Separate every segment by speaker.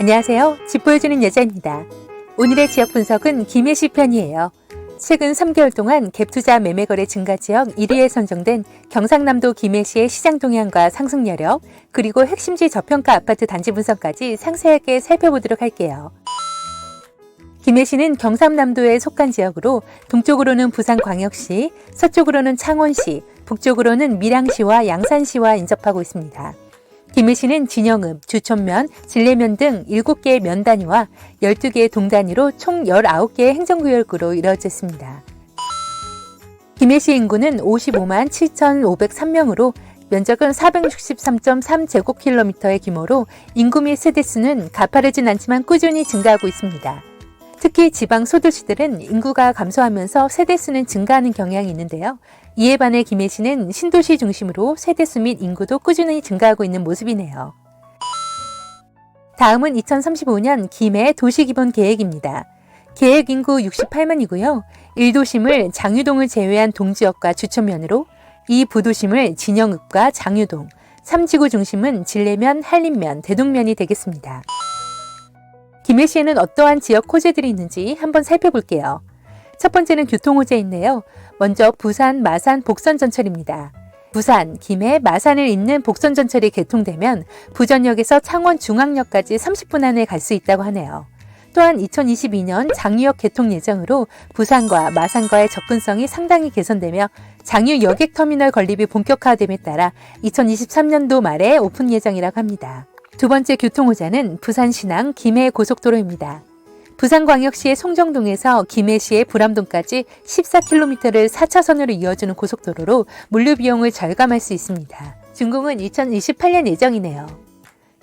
Speaker 1: 안녕하세요. 집 보여주는 여자입니다. 오늘의 지역 분석은 김해시 편이에요. 최근 3개월 동안 갭투자 매매거래 증가 지역 1위에 선정된 경상남도 김해시의 시장 동향과 상승 여력, 그리고 핵심지 저평가 아파트 단지 분석까지 상세하게 살펴보도록 할게요. 김해시는 경상남도에 속한 지역으로 동쪽으로는 부산광역시, 서쪽으로는 창원시, 북쪽으로는 밀양시와 양산시와 인접하고 있습니다. 김해시는 진영읍, 주촌면, 진례면 등 7개의 면 단위와 12개의 동 단위로 총 19개의 행정구역으로 이루어졌습니다. 김해시 인구는 55만 7,503명으로 면적은 463.3제곱킬로미터의 규모로 인구 및 세대수는 가파르진 않지만 꾸준히 증가하고 있습니다. 특히 지방 소도시들은 인구가 감소하면서 세대수는 증가하는 경향이 있는데요. 이에 반해 김해시는 신도시 중심으로 세대수 및 인구도 꾸준히 증가하고 있는 모습이네요. 다음은 2035년 김해 도시기본계획입니다. 계획 인구 68만이고요. 1도심을 장유동을 제외한 동지역과 주촌면으로, 2부도심을 진영읍과 장유동, 3지구 중심은 진례면, 한림면, 대동면이 되겠습니다. 김해시에는 어떠한 지역 호재들이 있는지 한번 살펴볼게요. 첫 번째는 교통호재인데요. 먼저 부산, 마산, 복선전철입니다. 부산, 김해, 마산을 잇는 복선전철이 개통되면 부전역에서 창원 중앙역까지 30분 안에 갈 수 있다고 하네요. 또한 2022년 장유역 개통 예정으로 부산과 마산과의 접근성이 상당히 개선되며 장유 여객터미널 건립이 본격화됨에 따라 2023년도 말에 오픈 예정이라고 합니다. 두 번째 교통호재는 부산 신항 김해 고속도로입니다. 부산광역시의 송정동에서 김해시의 불암동까지 14km를 4차선으로 이어주는 고속도로로 물류 비용을 절감할 수 있습니다. 준공은 2028년 예정이네요.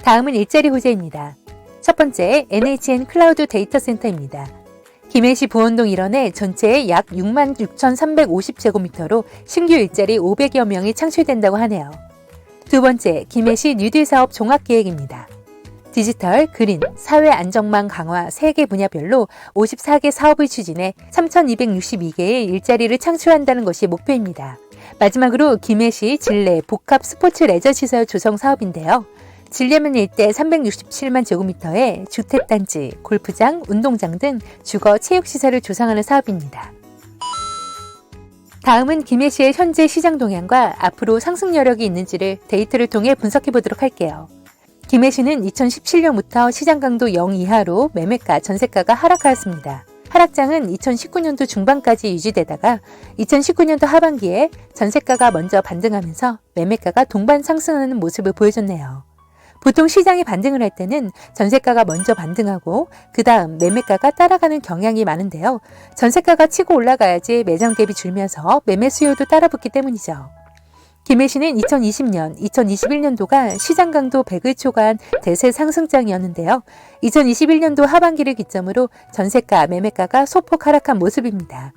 Speaker 1: 다음은 일자리 호재입니다. 첫 번째, NHN 클라우드 데이터 센터입니다. 김해시 부원동 일원에 전체에 약 66,350제곱미터로 신규 일자리 500여 명이 창출된다고 하네요. 두 번째, 김해시 뉴딜 사업 종합계획입니다. 디지털, 그린, 사회 안정망 강화 3개 분야별로 54개 사업을 추진해 3,262개의 일자리를 창출한다는 것이 목표입니다. 마지막으로 김해시 진례 복합 스포츠 레저 시설 조성 사업인데요. 진례면 일대 367만 제곱미터에 주택단지, 골프장, 운동장 등 주거 체육시설을 조성하는 사업입니다. 다음은 김해시의 현재 시장 동향과 앞으로 상승 여력이 있는지를 데이터를 통해 분석해 보도록 할게요. 김해시는 2017년부터 시장 강도 0 이하로 매매가, 전세가가 하락하였습니다. 하락장은 2019년도 중반까지 유지되다가 2019년도 하반기에 전세가가 먼저 반등하면서 매매가가 동반 상승하는 모습을 보여줬네요. 보통 시장이 반등을 할 때는 전세가가 먼저 반등하고 그 다음 매매가가 따라가는 경향이 많은데요. 전세가가 치고 올라가야지 매장 갭이 줄면서 매매 수요도 따라붙기 때문이죠. 김해시는 2020년, 2021년도가 시장 강도 100을 초과한 대세 상승장이었는데요. 2021년도 하반기를 기점으로 전세가, 매매가가 소폭 하락한 모습입니다.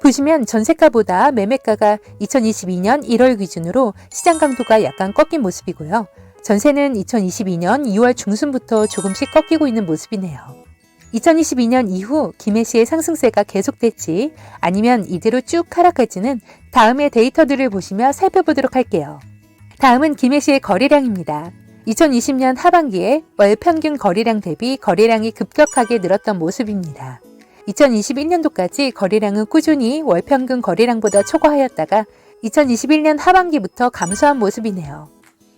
Speaker 1: 보시면 전세가보다 매매가가 2022년 1월 기준으로 시장 강도가 약간 꺾인 모습이고요. 전세는 2022년 2월 중순부터 조금씩 꺾이고 있는 모습이네요. 2022년 이후 김해시의 상승세가 계속될지 아니면 이대로 쭉 하락할지는 다음의 데이터들을 보시며 살펴보도록 할게요. 다음은 김해시의 거래량입니다. 2020년 하반기에 월 평균 거래량 대비 거래량이 급격하게 늘었던 모습입니다. 2021년도까지 거래량은 꾸준히 월 평균 거래량보다 초과하였다가 2021년 하반기부터 감소한 모습이네요.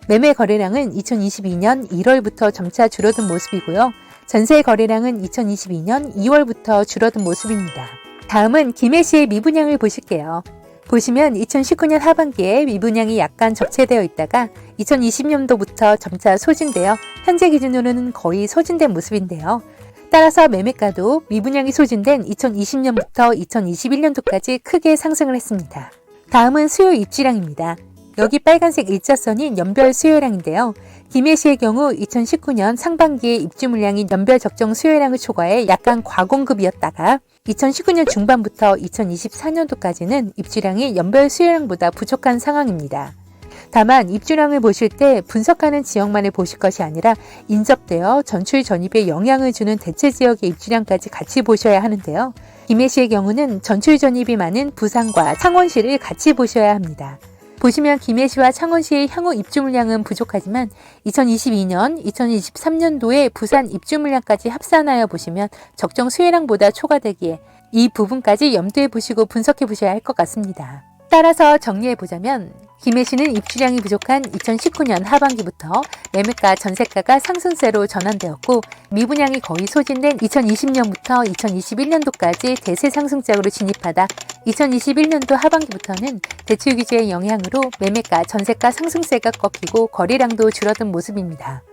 Speaker 1: 매매 거래량은 2022년 1월부터 점차 줄어든 모습이고요. 전세 거래량은 2022년 2월부터 줄어든 모습입니다. 다음은 김해시의 미분양을 보실게요. 보시면 2019년 하반기에 미분양이 약간 적체되어 있다가 2020년도부터 점차 소진되어 현재 기준으로는 거의 소진된 모습인데요. 따라서 매매가도 미분양이 소진된 2020년부터 2021년도까지 크게 상승을 했습니다. 다음은 수요 입지량입니다. 여기 빨간색 일자선이 연별 수요량인데요. 김해시의 경우 2019년 상반기에 입주 물량이 연별 적정 수요량을 초과해 약간 과공급이었다가 2019년 중반부터 2024년도까지는 입주량이 연별 수요량보다 부족한 상황입니다. 다만 입주량을 보실 때 분석하는 지역만을 보실 것이 아니라 인접되어 전출 전입에 영향을 주는 대체 지역의 입주량까지 같이 보셔야 하는데요. 김해시의 경우는 전출 전입이 많은 부산과 창원시를 같이 보셔야 합니다. 보시면 김해시와 창원시의 향후 입주 물량은 부족하지만 2022년, 2023년도에 부산 입주 물량까지 합산하여 보시면 적정 수혜량보다 초과되기에 이 부분까지 염두에 보시고 분석해 보셔야 할 것 같습니다. 따라서 정리해 보자면 김해시는 입주량이 부족한 2019년 하반기부터 매매가 전세가가 상승세로 전환되었고 미분양이 거의 소진된 2020년부터 2021년도까지 대세 상승장으로 진입하다 2021년도 하반기부터는 대출 규제의 영향으로 매매가 전세가 상승세가 꺾이고 거래량도 줄어든 모습입니다.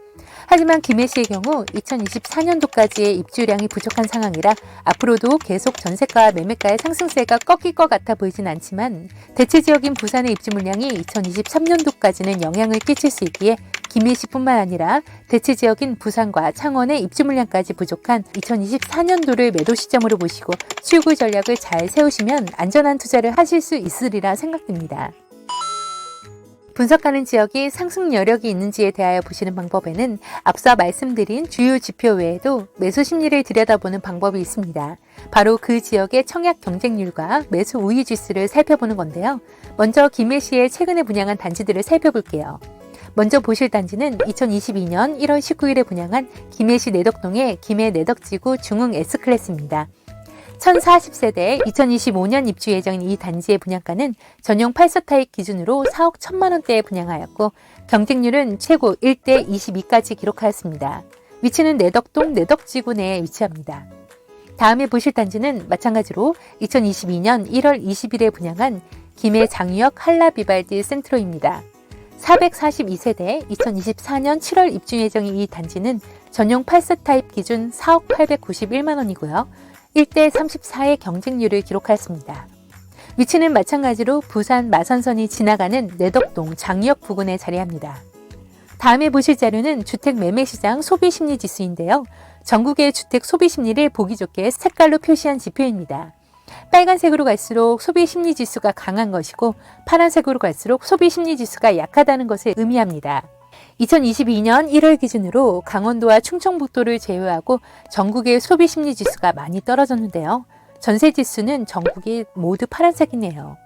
Speaker 1: 하지만 김해시의 경우 2024년도까지의 입주량이 부족한 상황이라 앞으로도 계속 전세가와 매매가의 상승세가 꺾일 것 같아 보이진 않지만 대체 지역인 부산의 입주 물량이 2023년도까지는 영향을 끼칠 수 있기에 김해시뿐만 아니라 대체 지역인 부산과 창원의 입주 물량까지 부족한 2024년도를 매도 시점으로 보시고 출구 전략을 잘 세우시면 안전한 투자를 하실 수 있으리라 생각됩니다. 분석하는 지역이 상승 여력이 있는지에 대하여 보시는 방법에는 앞서 말씀드린 주요 지표 외에도 매수 심리를 들여다보는 방법이 있습니다. 바로 그 지역의 청약 경쟁률과 매수 우위 지수를 살펴보는 건데요. 먼저 김해시의 최근에 분양한 단지들을 살펴볼게요. 먼저 보실 단지는 2022년 1월 19일에 분양한 김해시 내덕동의 김해 내덕지구 중흥 S클래스입니다. 1040세대 2025년 입주 예정인 이 단지의 분양가는 전용 8서 타입 기준으로 4억 1천만 원대에 분양하였고 경쟁률은 최고 1대 22까지 기록하였습니다. 위치는 내덕동 내덕지구 내에 위치합니다. 다음에 보실 단지는 마찬가지로 2022년 1월 20일에 분양한 김해 장유역 한라비발디 센트로입니다. 442세대 2024년 7월 입주 예정인 이 단지는 전용 8서 타입 기준 4억 891만 원이고요. 1대 34의 경쟁률을 기록하였습니다. 위치는 마찬가지로 부산 마산선이 지나가는 내덕동 장유역 부근에 자리합니다. 다음에 보실 자료는 주택 매매시장 소비심리지수인데요. 전국의 주택 소비심리를 보기 좋게 색깔로 표시한 지표입니다. 빨간색으로 갈수록 소비심리지수가 강한 것이고 파란색으로 갈수록 소비심리지수가 약하다는 것을 의미합니다. 2022년 1월 기준으로 강원도와 충청북도를 제외하고 전국의 소비심리지수가 많이 떨어졌는데요. 전세지수는 전국이 모두 파란색이네요.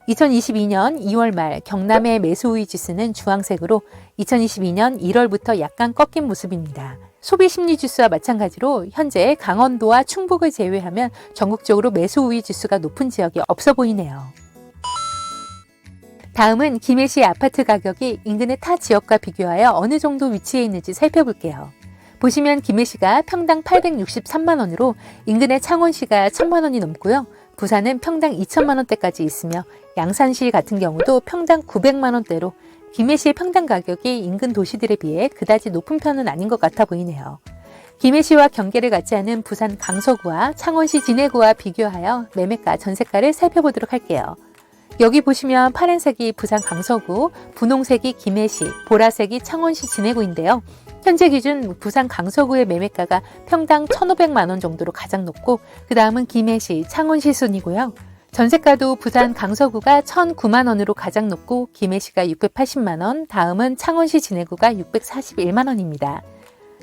Speaker 1: 2022년 2월 말 경남의 매수우위 지수는 주황색으로 2022년 1월부터 약간 꺾인 모습입니다. 소비심리지수와 마찬가지로 현재 강원도와 충북을 제외하면 전국적으로 매수우위 지수가 높은 지역이 없어 보이네요. 다음은 김해시 아파트 가격이 인근의 타 지역과 비교하여 어느 정도 위치해 있는지 살펴볼게요. 보시면 김해시가 평당 863만 원으로 인근의 창원시가 1000만 원이 넘고요. 부산은 평당 2천만 원대까지 있으며 양산시 같은 경우도 평당 900만 원대로 김해시의 평당 가격이 인근 도시들에 비해 그다지 높은 편은 아닌 것 같아 보이네요. 김해시와 경계를 갖지 않은 부산 강서구와 창원시 진해구와 비교하여 매매가 전세가를 살펴보도록 할게요. 여기 보시면 파란색이 부산 강서구, 분홍색이 김해시, 보라색이 창원시 진해구인데요. 현재 기준 부산 강서구의 매매가가 평당 1,500만 원 정도로 가장 높고 그 다음은 김해시, 창원시 순이고요. 전세가도 부산 강서구가 1,009만 원으로 가장 높고 김해시가 680만 원, 다음은 창원시 진해구가 641만 원입니다.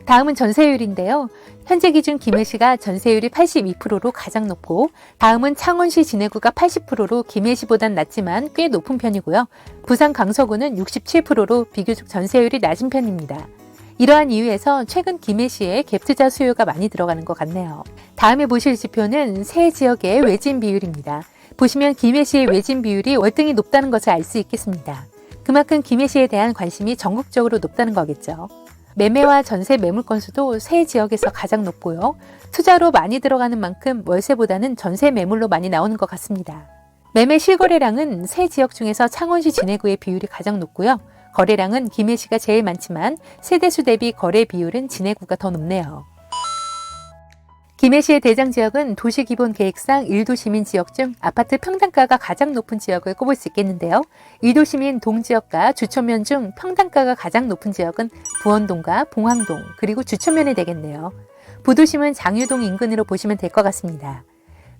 Speaker 1: 다음은 전세율인데요. 현재 기준 김해시가 전세율이 82%로 가장 높고 다음은 창원시 진해구가 80%로 김해시보단 낮지만 꽤 높은 편이고요. 부산 강서구는 67%로 비교적 전세율이 낮은 편입니다. 이러한 이유에서 최근 김해시에 갭투자 수요가 많이 들어가는 것 같네요. 다음에 보실 지표는 세 지역의 외진 비율입니다. 보시면 김해시의 외진 비율이 월등히 높다는 것을 알 수 있겠습니다. 그만큼 김해시에 대한 관심이 전국적으로 높다는 거겠죠. 매매와 전세 매물 건수도 세 지역에서 가장 높고요. 투자로 많이 들어가는 만큼 월세보다는 전세 매물로 많이 나오는 것 같습니다. 매매 실거래량은 세 지역 중에서 창원시 진해구의 비율이 가장 높고요. 거래량은 김해시가 제일 많지만 세대수 대비 거래 비율은 진해구가 더 높네요. 김해시의 대장 지역은 도시기본계획상 1도 시민 지역 중 아파트 평당가가 가장 높은 지역을 꼽을 수 있겠는데요. 1도 시민 동지역과 주천면 중 평당가가 가장 높은 지역은 부원동과 봉황동 그리고 주천면이 되겠네요. 부도심은 장유동 인근으로 보시면 될 것 같습니다.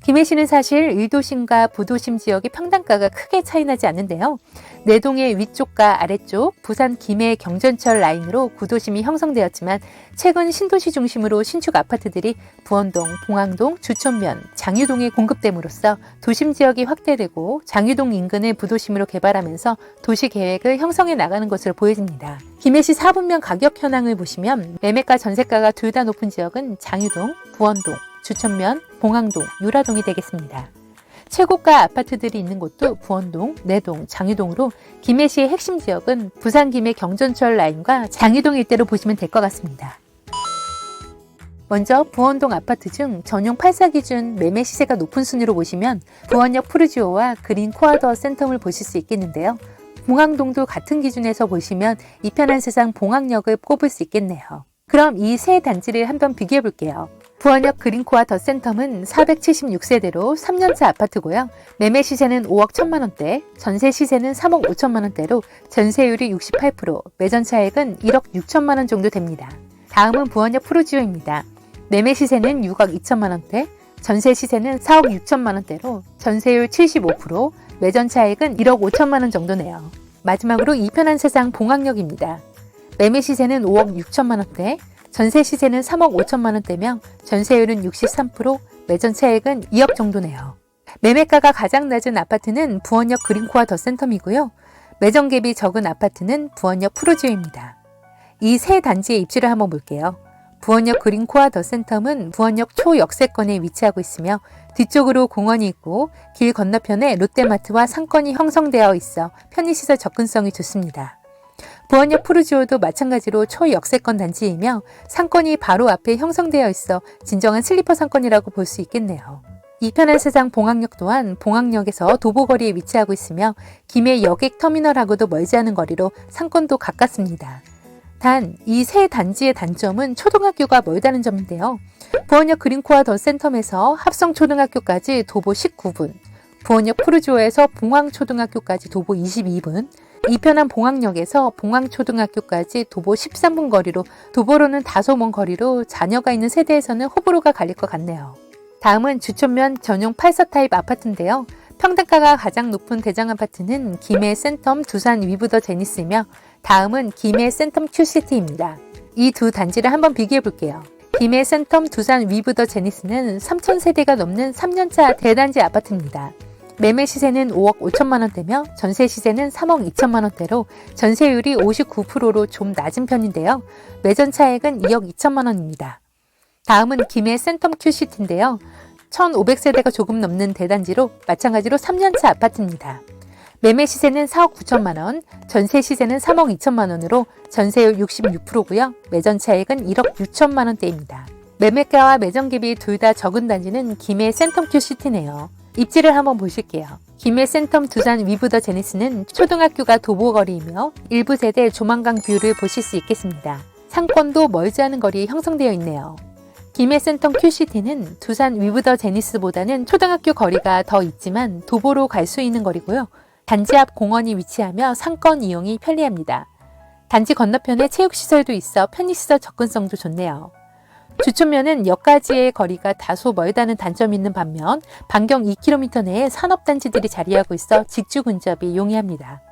Speaker 1: 김해시는 사실 1도심과 부도심 지역의 평당가가 크게 차이나지 않는데요. 내동의 위쪽과 아래쪽 부산 김해 경전철 라인으로 구도심이 형성되었지만 최근 신도시 중심으로 신축 아파트들이 부원동, 봉황동, 주천면, 장유동에 공급됨으로써 도심 지역이 확대되고 장유동 인근을 부도심으로 개발하면서 도시 계획을 형성해 나가는 것으로 보여집니다. 김해시 4분면 가격 현황을 보시면 매매가 전세가가 둘 다 높은 지역은 장유동, 부원동, 주천면, 봉황동, 유라동이 되겠습니다. 최고가 아파트들이 있는 곳도 부원동, 내동, 장유동으로 김해시의 핵심 지역은 부산 김해 경전철 라인과 장유동 일대로 보시면 될 것 같습니다. 먼저 부원동 아파트 중 전용 8사 기준 매매 시세가 높은 순위로 보시면 부원역 푸르지오와 그린 코아더 센텀을 보실 수 있겠는데요. 봉황동도 같은 기준에서 보시면 이 편한 세상 봉황역을 꼽을 수 있겠네요. 그럼 이 세 단지를 한번 비교해 볼게요. 부원역 그린코아 더 센텀은 476세대로 3년차 아파트고요. 매매 시세는 5억 1천만 원대, 전세 시세는 3억 5천만 원대로 전세율이 68%, 매전 차액은 1억 6천만 원 정도 됩니다. 다음은 부원역 푸르지오입니다. 매매 시세는 6억 2천만 원대, 전세 시세는 4억 6천만 원대로 전세율 75%, 매전 차액은 1억 5천만 원 정도네요. 마지막으로 이 편한 세상 봉황역입니다. 매매 시세는 5억 6천만 원대, 전세 시세는 3억 5천만 원대며 전세율은 63%, 매전 차액은 2억 정도네요. 매매가가 가장 낮은 아파트는 부원역 그린코아 더 센텀이고요. 매전 갭이 적은 아파트는 부원역 푸르지오입니다. 이 세 단지의 입지를 한번 볼게요. 부원역 그린코아 더 센텀은 부원역 초역세권에 위치하고 있으며 뒤쪽으로 공원이 있고 길 건너편에 롯데마트와 상권이 형성되어 있어 편의시설 접근성이 좋습니다. 부원역 푸르지오도 마찬가지로 초역세권 단지이며 상권이 바로 앞에 형성되어 있어 진정한 슬리퍼 상권이라고 볼 수 있겠네요. 이 편한 세상 봉황역 또한 봉황역에서 도보거리에 위치하고 있으며 김해 여객터미널하고도 멀지 않은 거리로 상권도 가깝습니다. 단, 이 세 단지의 단점은 초등학교가 멀다는 점인데요. 부원역 그린코아 더 센텀에서 합성초등학교까지 도보 19분, 부원역 푸르지오에서 봉황초등학교까지 도보 22분, 이 편한 봉황역에서 봉황초등학교까지 도보 13분 거리로 도보로는 다소 먼 거리로 자녀가 있는 세대에서는 호불호가 갈릴 것 같네요. 다음은 주촌면 전용 8사 타입 아파트인데요. 평당가가 가장 높은 대장 아파트는 김해 센텀 두산 위브더 제니스이며 다음은 김해 센텀 큐시티입니다. 이 두 단지를 한번 비교해 볼게요. 김해 센텀 두산 위브더 제니스는 3,000세대가 넘는 3년차 대단지 아파트입니다. 매매 시세는 5억 5천만 원대며 전세 시세는 3억 2천만 원대로 전세율이 59%로 좀 낮은 편인데요. 매전 차액은 2억 2천만 원입니다. 다음은 김해 센텀 큐시티인데요. 1,500세대가 조금 넘는 대단지로 마찬가지로 3년차 아파트입니다. 매매 시세는 4억 9천만 원, 전세 시세는 3억 2천만 원으로 전세율 66%고요. 매전 차액은 1억 6천만 원대입니다. 매매가와 매전 갭이 둘 다 적은 단지는 김해 센텀 큐시티네요. 입지를 한번 보실게요. 김해 센텀 두산 위브더 제니스는 초등학교가 도보거리이며 일부 세대 조망강 뷰를 보실 수 있겠습니다. 상권도 멀지 않은 거리에 형성되어 있네요. 김해 센텀 큐시티는 두산 위브더 제니스보다는 초등학교 거리가 더 있지만 도보로 갈 수 있는 거리고요. 단지 앞 공원이 위치하며 상권 이용이 편리합니다. 단지 건너편에 체육시설도 있어 편의시설 접근성도 좋네요. 주촌면은 역까지의 거리가 다소 멀다는 단점이 있는 반면 반경 2km 내에 산업단지들이 자리하고 있어 직주 근접이 용이합니다.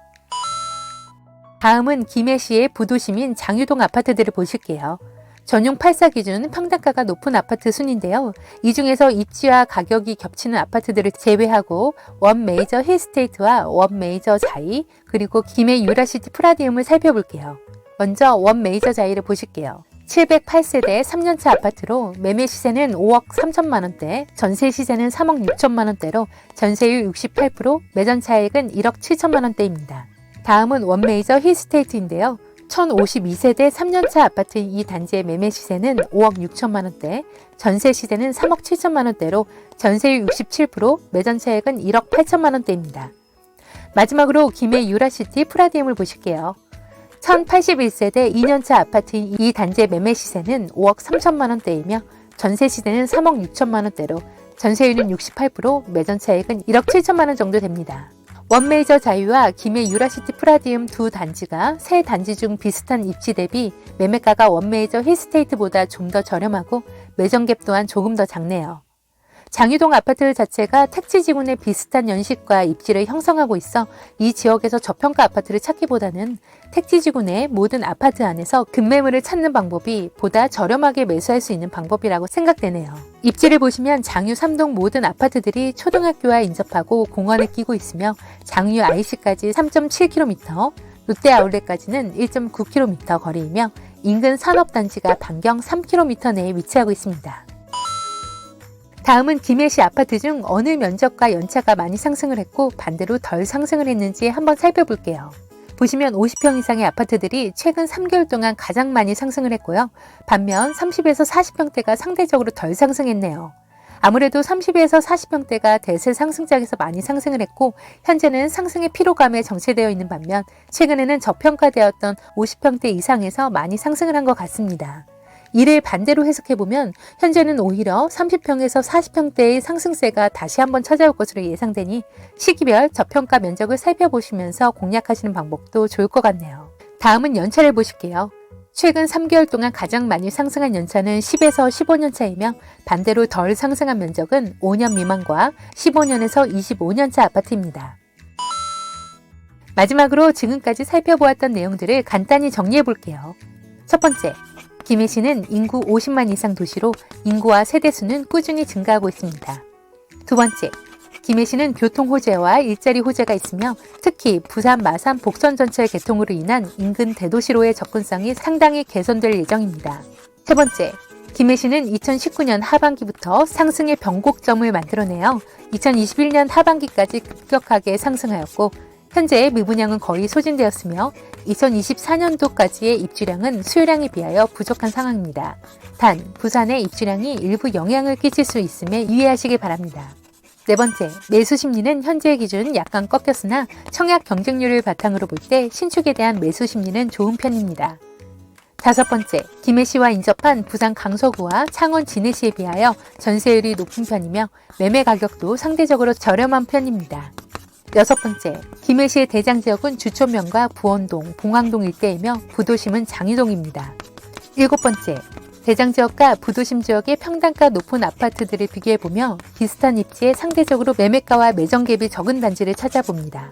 Speaker 1: 다음은 김해시의 부도심인 장유동 아파트들을 보실게요. 전용 8사 기준 평당가가 높은 아파트 순인데요. 이 중에서 입지와 가격이 겹치는 아파트들을 제외하고 원 메이저 힐스테이트와 원 메이저 자이 그리고 김해 유라시티 프라디움을 살펴볼게요. 먼저 원 메이저 자이를 보실게요. 708세대 3년차 아파트로 매매 시세는 5억 3천만 원대, 전세 시세는 3억 6천만 원대로 전세율 68%, 매전 차액은 1억 7천만 원대입니다. 다음은 원메이저 힐스테이트인데요. 1052세대 3년차 아파트인 이 단지의 매매 시세는 5억 6천만 원대, 전세 시세는 3억 7천만 원대로 전세율 67%, 매전 차액은 1억 8천만 원대입니다. 마지막으로 김해 유라시티 프라디움을 보실게요. 1081세대 2년차 아파트인 이 단지의 매매 시세는 5억 3천만 원대이며 전세 시세는 3억 6천만 원대로 전세율은 68%, 매전 차액은 1억 7천만 원 정도 됩니다. 원메이저 자유와 김해 유라시티 프라디움 두 단지가 세 단지 중 비슷한 입지 대비 매매가가 원메이저 힐스테이트보다 좀 더 저렴하고 매전 갭 또한 조금 더 작네요. 장유동 아파트 자체가 택지지구내 비슷한 연식과 입지를 형성하고 있어 이 지역에서 저평가 아파트를 찾기보다는 택지지구 내 모든 아파트 안에서 급매물을 찾는 방법이 보다 저렴하게 매수할 수 있는 방법이라고 생각되네요. 입지를 보시면 장유 3동 모든 아파트들이 초등학교와 인접하고 공원을 끼고 있으며 장유 IC까지 3.7km, 롯데 아울렛까지는 1.9km 거리이며 인근 산업단지가 반경 3km 내에 위치하고 있습니다. 다음은 김해시 아파트 중 어느 면적과 연차가 많이 상승을 했고 반대로 덜 상승을 했는지 한번 살펴볼게요. 보시면 50평 이상의 아파트들이 최근 3개월 동안 가장 많이 상승을 했고요. 반면 30에서 40평대가 상대적으로 덜 상승했네요. 아무래도 30에서 40평대가 대세 상승작에서 많이 상승을 했고 현재는 상승의 피로감에 정체되어 있는 반면 최근에는 저평가되었던 50평대 이상에서 많이 상승을 한 것 같습니다. 이를 반대로 해석해보면 현재는 오히려 30평에서 40평대의 상승세가 다시 한번 찾아올 것으로 예상되니 시기별 저평가 면적을 살펴보시면서 공략하시는 방법도 좋을 것 같네요. 다음은 연차를 보실게요. 최근 3개월 동안 가장 많이 상승한 연차는 10에서 15년 차이며 반대로 덜 상승한 면적은 5년 미만과 15년에서 25년 차 아파트입니다. 마지막으로 지금까지 살펴보았던 내용들을 간단히 정리해 볼게요. 첫 번째, 김해시는 인구 50만 이상 도시로 인구와 세대수는 꾸준히 증가하고 있습니다. 두 번째, 김해시는 교통 호재와 일자리 호재가 있으며 특히 부산, 마산, 복선 전철 개통으로 인한 인근 대도시로의 접근성이 상당히 개선될 예정입니다. 세 번째, 김해시는 2019년 하반기부터 상승의 변곡점을 만들어내어 2021년 하반기까지 급격하게 상승하였고 현재 미분양은 거의 소진되었으며 2024년도까지의 입주량은 수요량에 비하여 부족한 상황입니다. 단, 부산의 입주량이 일부 영향을 끼칠 수 있음에 유의하시기 바랍니다. 네 번째, 매수 심리는 현재 기준 약간 꺾였으나 청약 경쟁률을 바탕으로 볼 때 신축에 대한 매수 심리는 좋은 편입니다. 다섯 번째, 김해시와 인접한 부산 강서구와 창원 진해시에 비하여 전세율이 높은 편이며 매매 가격도 상대적으로 저렴한 편입니다. 여섯 번째, 김해시의 대장지역은 주촌면과 부원동, 봉황동 일대이며 부도심은 장유동입니다. 일곱 번째, 대장지역과 부도심 지역의 평당가 높은 아파트들을 비교해보며 비슷한 입지에 상대적으로 매매가와 매정갭이 적은 단지를 찾아봅니다.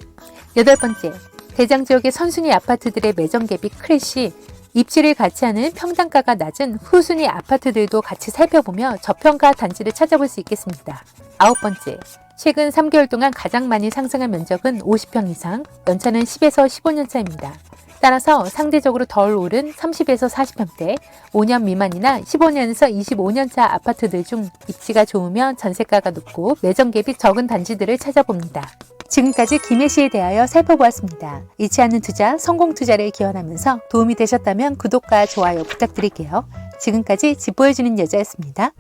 Speaker 1: 여덟 번째, 대장지역의 선순위 아파트들의 매정갭이 클시, 입지를 같이 하는 평당가가 낮은 후순위 아파트들도 같이 살펴보며 저평가 단지를 찾아볼 수 있겠습니다. 아홉 번째, 최근 3개월 동안 가장 많이 상승한 면적은 50평 이상, 연차는 10에서 15년 차입니다. 따라서 상대적으로 덜 오른 30에서 40평대, 5년 미만이나 15년에서 25년 차 아파트들 중 입지가 좋으면 전세가가 높고 매정갭이 적은 단지들을 찾아봅니다. 지금까지 김해시에 대하여 살펴보았습니다. 잃지 않는 투자, 성공 투자를 기원하면서 도움이 되셨다면 구독과 좋아요 부탁드릴게요. 지금까지 집 보여주는 여자였습니다.